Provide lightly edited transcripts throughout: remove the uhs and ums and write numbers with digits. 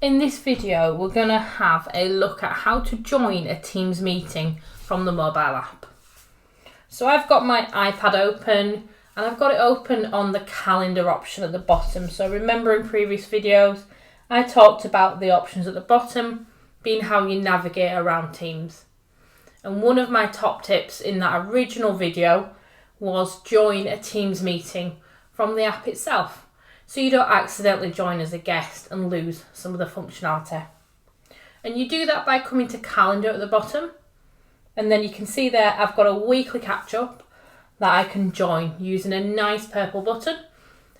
In this video, we're going to have a look at how to join a Teams meeting from the mobile app. So I've got my iPad open and I've got it open on the calendar option at the bottom. So remember in previous videos, I talked about the options at the bottom being how you navigate around Teams. And one of my top tips in that original video was join a Teams meeting from the app itself, so you don't accidentally join as a guest and lose some of the functionality. And you do that by coming to calendar at the bottom, and then you can see there I've got a weekly catch up that I can join using a nice purple button.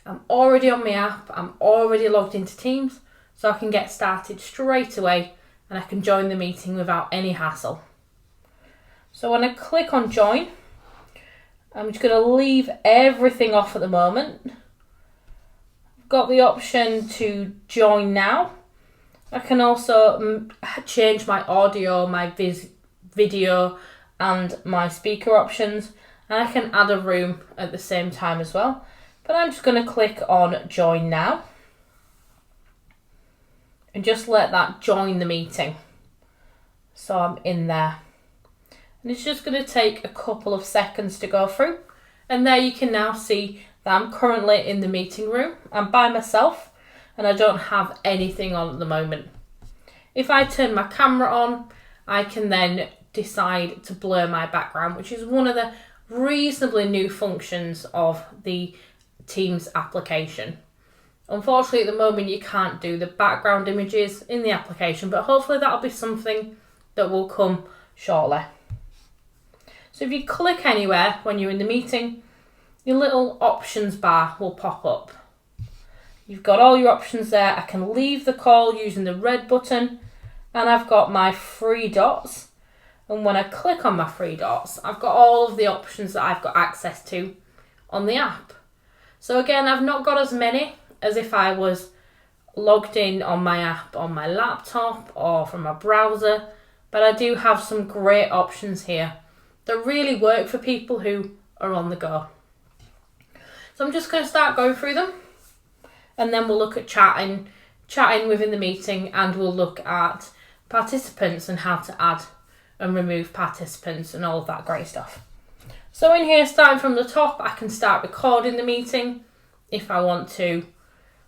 I'm already on my app, I'm already logged into Teams, so I can get started straight away and I can join the meeting without any hassle. So when I click on join, I'm just going to leave everything off at the moment. I've got the option to join now. I can also change my audio, my video and my speaker options, and I can add a room at the same time as well. But I'm just going to click on join now and just let that join the meeting. So I'm in there. And it's just going to take a couple of seconds to go through. And there you can now see that I'm currently in the meeting room. I'm by myself and I don't have anything on at the moment. If I turn my camera on, I can then decide to blur my background, which is one of the reasonably new functions of the Teams application. Unfortunately, at the moment, you can't do the background images in the application, but hopefully that'll be something that will come shortly. So if you click anywhere when you're in the meeting, your little options bar will pop up. You've got all your options there. I can leave the call using the red button, and I've got my three dots. And when I click on my three dots, I've got all of the options that I've got access to on the app. So again, I've not got as many as if I was logged in on my app on my laptop or from a browser, but I do have some great options here that really work for people who are on the go. So I'm just going to start going through them, and then we'll look at chatting within the meeting, and we'll look at participants and how to add and remove participants and all of that great stuff. So in here, starting from the top, I can start recording the meeting if I want to.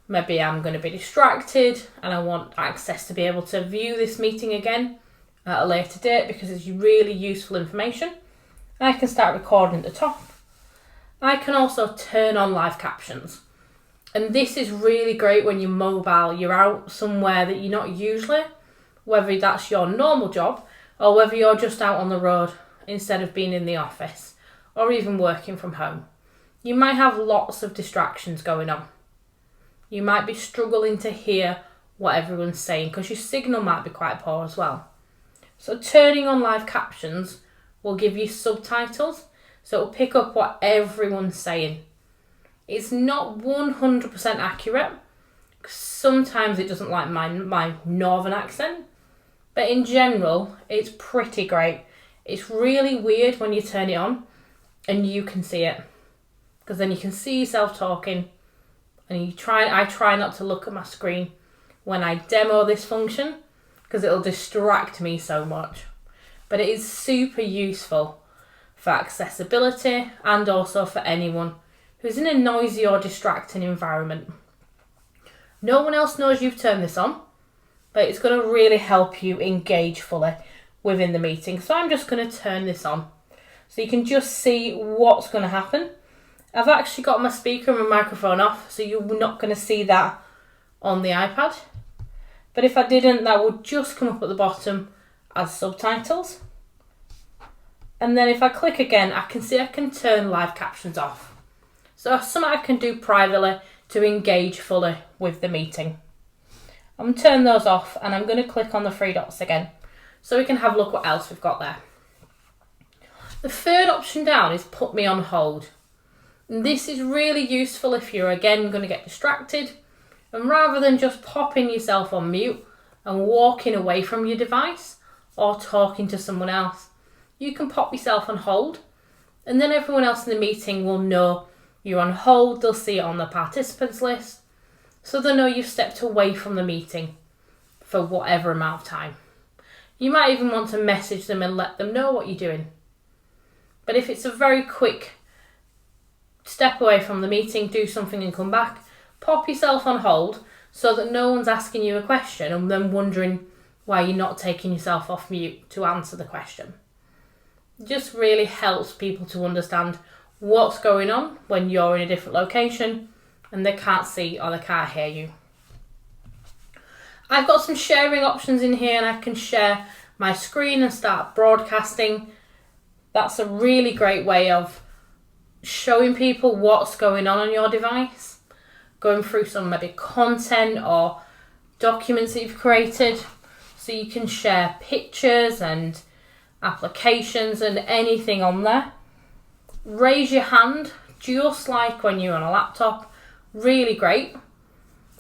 Maybe I'm going to be distracted and I want access to be able to view this meeting again at a later date because it's really useful information. I can start recording at the top. I can also turn on live captions. And this is really great when you're mobile, you're out somewhere that you're not usually, whether that's your normal job or whether you're just out on the road instead of being in the office or even working from home. You might have lots of distractions going on. You might be struggling to hear what everyone's saying because your signal might be quite poor as well. So turning on live captions will give you subtitles, so it'll pick up what everyone's saying. It's not 100% accurate, because sometimes it doesn't like my northern accent, but in general, it's pretty great. It's really weird when you turn it on and you can see it, because then you can see yourself talking, and I try not to look at my screen when I demo this function, because it'll distract me so much. But it is super useful for accessibility and also for anyone who's in a noisy or distracting environment. No one else knows you've turned this on, but it's going to really help you engage fully within the meeting. So I'm just going to turn this on so you can just see what's going to happen. I've actually got my speaker and my microphone off, so you're not going to see that on the iPad. But if I didn't, that would just come up at the bottom as subtitles. And then if I click again, I can see I can turn live captions off. So that's something I can do privately to engage fully with the meeting. I'm going to turn those off, and I'm going to click on the three dots again so we can have a look what else we've got there. The third option down is put me on hold. And this is really useful if you're again going to get distracted, and rather than just popping yourself on mute and walking away from your device or talking to someone else, you can pop yourself on hold, and then everyone else in the meeting will know you're on hold. They'll see it on the participants list, so they know you've stepped away from the meeting for whatever amount of time. You might even want to message them and let them know what you're doing. But if it's a very quick step away from the meeting, do something and come back, pop yourself on hold so that no one's asking you a question and then wondering why you're not taking yourself off mute to answer the question. It just really helps people to understand what's going on when you're in a different location and they can't see or they can't hear you. I've got some sharing options in here and I can share my screen and start broadcasting. That's a really great way of showing people what's going on your device, going through some maybe content or documents that you've created, so you can share pictures and applications and anything on there. Raise your hand, just like when you're on a laptop. Really great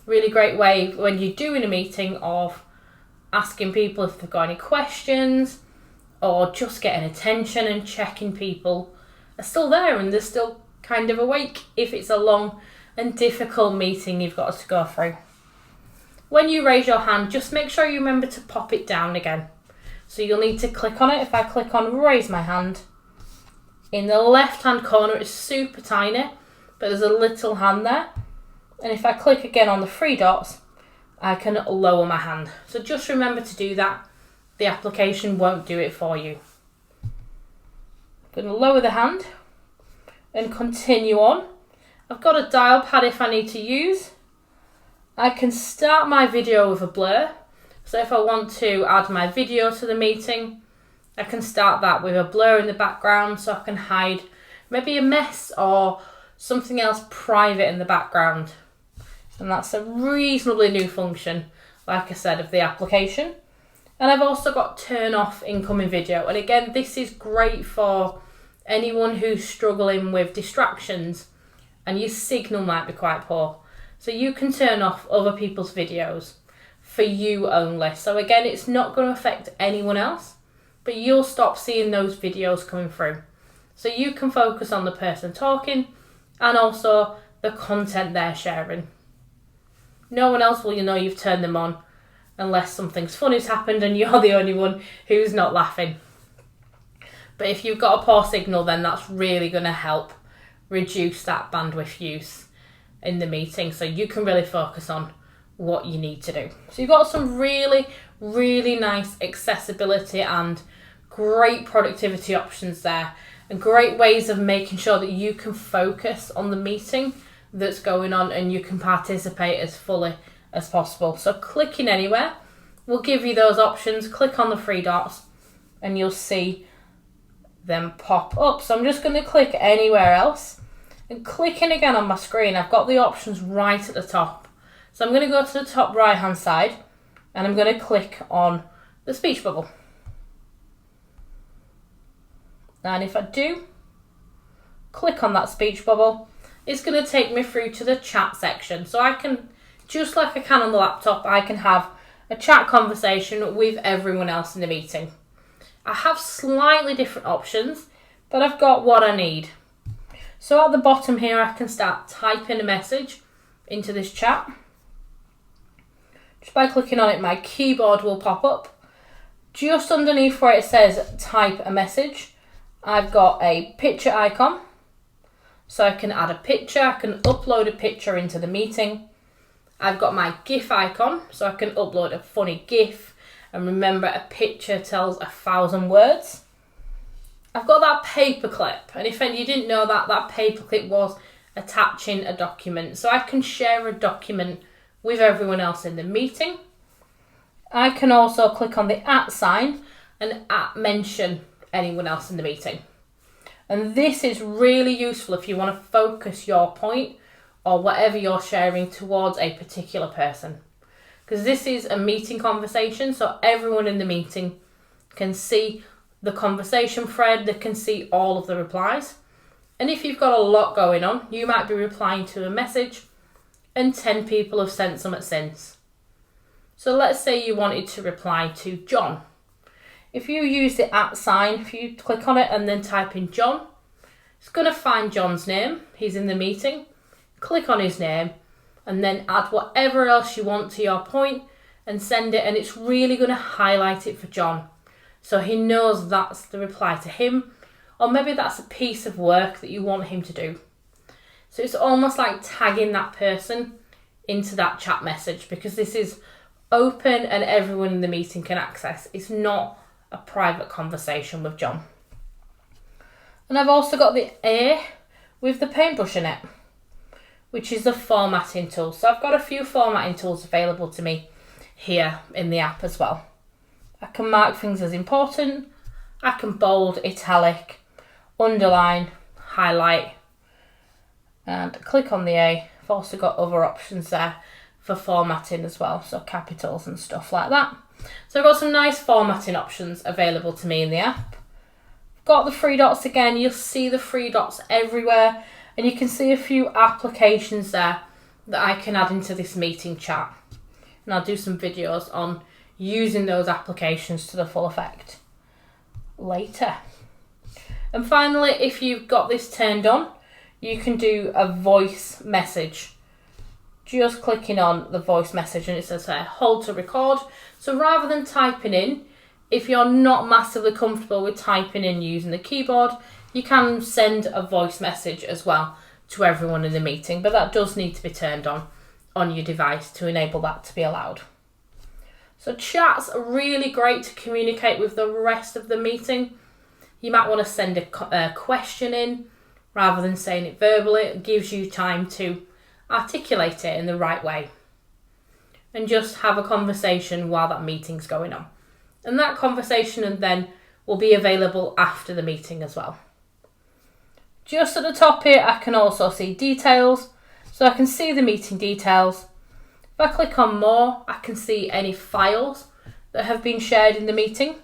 way when you're doing a meeting of asking people if they've got any questions or just getting attention and checking people are still there and they're still kind of awake if it's a long and difficult meeting you've got to go through. When you raise your hand, just make sure you remember to pop it down again. So you'll need to click on it. If I click on raise my hand, in the left hand corner it's super tiny, but there's a little hand there. And if I click again on the three dots, I can lower my hand. So just remember to do that. The application won't do it for you. I'm going to lower the hand and continue on. I've got a dial pad if I need to use. I can start my video with a blur. So if I want to add my video to the meeting, I can start that with a blur in the background so I can hide maybe a mess or something else private in the background. And that's a reasonably new function, like I said, of the application. And I've also got turn off incoming video. And again, this is great for anyone who's struggling with distractions and your signal might be quite poor. So you can turn off other people's videos for you only. So again, it's not going to affect anyone else, but you'll stop seeing those videos coming through. So you can focus on the person talking and also the content they're sharing. No one else will know you've turned them on unless something's funny's happened and you're the only one who's not laughing. But if you've got a poor signal, then that's really going to help reduce that bandwidth use in the meeting so you can really focus on what you need to do. So you've got some really, really nice accessibility and great productivity options there and great ways of making sure that you can focus on the meeting that's going on and you can participate as fully as possible. So clicking anywhere will give you those options. Click on the three dots and you'll see them pop up. So I'm just going to click anywhere else and clicking again on my screen. I've got the options right at the top. So I'm going to go to the top right hand side and I'm going to click on the speech bubble. And if I do click on that speech bubble, it's going to take me through to the chat section. So I can, just like I can on the laptop, I can have a chat conversation with everyone else in the meeting. I have slightly different options, but I've got what I need. So at the bottom here, I can start typing a message into this chat. Just by clicking on it, my keyboard will pop up. Just underneath where it says type a message, I've got a picture icon. So I can add a picture, I can upload a picture into the meeting. I've got my GIF icon, so I can upload a funny GIF. And remember, a picture tells 1,000 words. I've got that paperclip, and if you didn't know that, that paperclip was attaching a document. So I can share a document with everyone else in the meeting. I can also click on the @ sign and mention anyone else in the meeting. And this is really useful if you want to focus your point or whatever you're sharing towards a particular person. Because this is a meeting conversation, so everyone in the meeting can see the conversation thread, they can see all of the replies. And if you've got a lot going on, you might be replying to a message and 10 people have sent something since. So let's say you wanted to reply to John. If you use the @ sign, if you click on it and then type in John, it's going to find John's name. He's in the meeting. Click on his name and then add whatever else you want to your point and send it, and it's really going to highlight it for John. So he knows that's the reply to him, or maybe that's a piece of work that you want him to do. So it's almost like tagging that person into that chat message, because this is open and everyone in the meeting can access. It's not a private conversation with John. And I've also got the A with the paintbrush in it, which is the formatting tool. So I've got a few formatting tools available to me here in the app as well. I can mark things as important. I can bold, italic, underline, highlight, and click on the A. I've also got other options there for formatting as well, so capitals and stuff like that. So I've got some nice formatting options available to me in the app. I've got the three dots again. You'll see the three dots everywhere, and you can see a few applications there that I can add into this meeting chat. And I'll do some videos on using those applications to the full effect later. And finally, if you've got this turned on, you can do a voice message. Just clicking on the voice message, and it says there, hold to record. So rather than typing in, if you're not massively comfortable with typing in using the keyboard, you can send a voice message as well to everyone in the meeting, but that does need to be turned on your device to enable that to be allowed. So chats are really great to communicate with the rest of the meeting. You might want to send a question in rather than saying it verbally. It gives you time to articulate it in the right way and just have a conversation while that meeting's going on. And that conversation then will be available after the meeting as well. Just at the top here, I can also see details. So I can see the meeting details. If I click on more, I can see any files that have been shared in the meeting.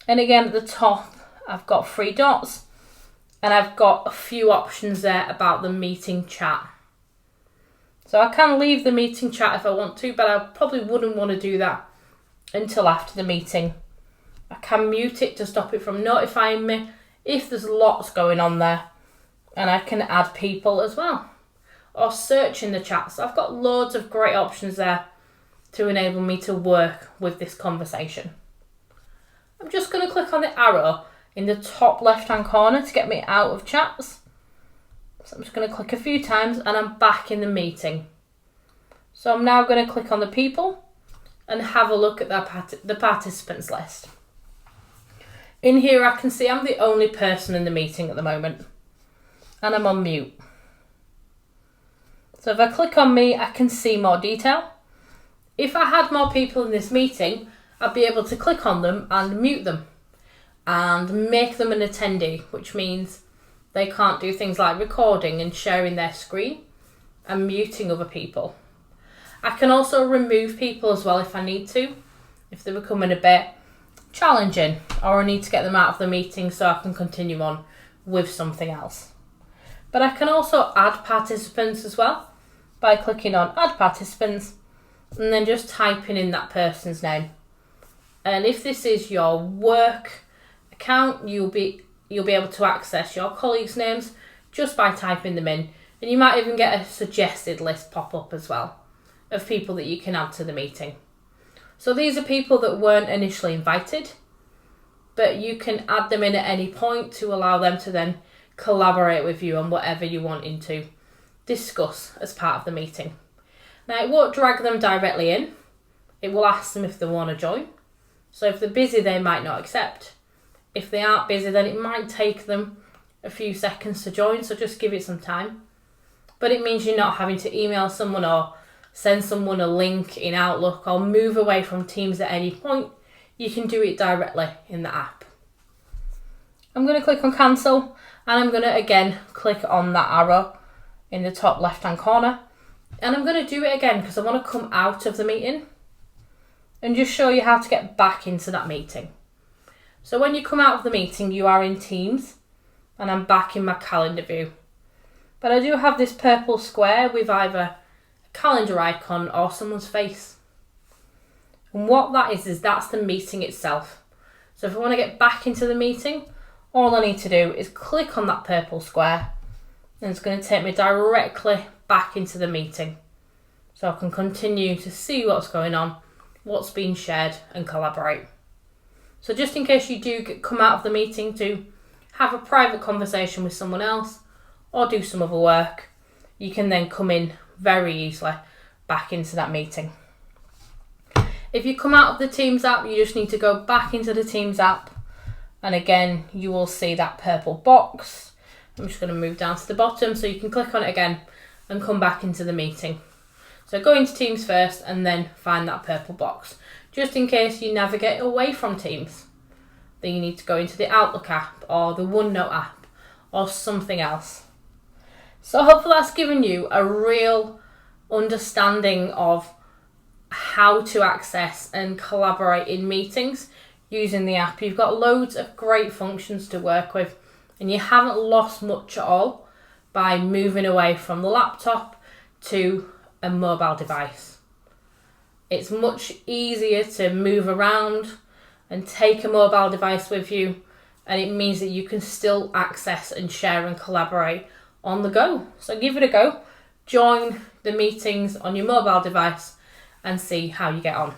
And again, at the top, I've got three dots, and I've got a few options there about the meeting chat. So I can leave the meeting chat if I want to, but I probably wouldn't want to do that until after the meeting. I can mute it to stop it from notifying me if there's lots going on there, and I can add people as well, or search in the chat. So I've got loads of great options there to enable me to work with this conversation. I'm just going to click on the arrow in the top left hand corner to get me out of chats. So I'm just going to click a few times and I'm back in the meeting. So I'm now going to click on the people and have a look at the participants list. In here I can see I'm the only person in the meeting at the moment, and I'm on mute. So if I click on me, I can see more detail. If I had more people in this meeting, I'd be able to click on them and mute them and make them an attendee, which means they can't do things like recording and sharing their screen and muting other people. I can also remove people as well if I need to, if they're becoming a bit challenging or I need to get them out of the meeting so I can continue on with something else. But I can also add participants as well by clicking on add participants and then just typing in that person's name. And if this is your work account, you'll be able to access your colleagues' names just by typing them in, and you might even get a suggested list pop up as well of people that you can add to the meeting. So these are people that weren't initially invited, but you can add them in at any point to allow them to then collaborate with you on whatever you're wanting to discuss as part of the meeting. Now it won't drag them directly in, it will ask them if they want to join. So if they're busy, they might not accept. If they aren't busy, then it might take them a few seconds to join, so just give it some time. But it means you're not having to email someone or send someone a link in Outlook or move away from Teams at any point. You can do it directly in the app. I'm going to click on cancel, and I'm going to again click on that arrow in the top left hand corner, and I'm going to do it again because I want to come out of the meeting and just show you how to get back into that meeting. So when you come out of the meeting, you are in Teams, and I'm back in my calendar view. But I do have this purple square with either a calendar icon or someone's face. And what that is that's the meeting itself. So if I want to get back into the meeting, all I need to do is click on that purple square, and it's going to take me directly back into the meeting. So I can continue to see what's going on what's being shared and collaborate. So just in case you do come out of the meeting to have a private conversation with someone else or do some other work, you can then come in very easily back into that meeting. If you come out of the Teams app, you just need to go back into the Teams app, and again you will see that purple box. I'm just going to move down to the bottom so you can click on it again and come back into the meeting. So go into Teams first and then find that purple box. Just in case you navigate away from Teams, then you need to go into the Outlook app or the OneNote app or something else. So hopefully that's given you a real understanding of how to access and collaborate in meetings using the app. You've got loads of great functions to work with, and you haven't lost much at all by moving away from the laptop to a mobile device. It's much easier to move around and take a mobile device with you, and it means that you can still access and share and collaborate on the go. So give it a go. Join the meetings on your mobile device and see how you get on.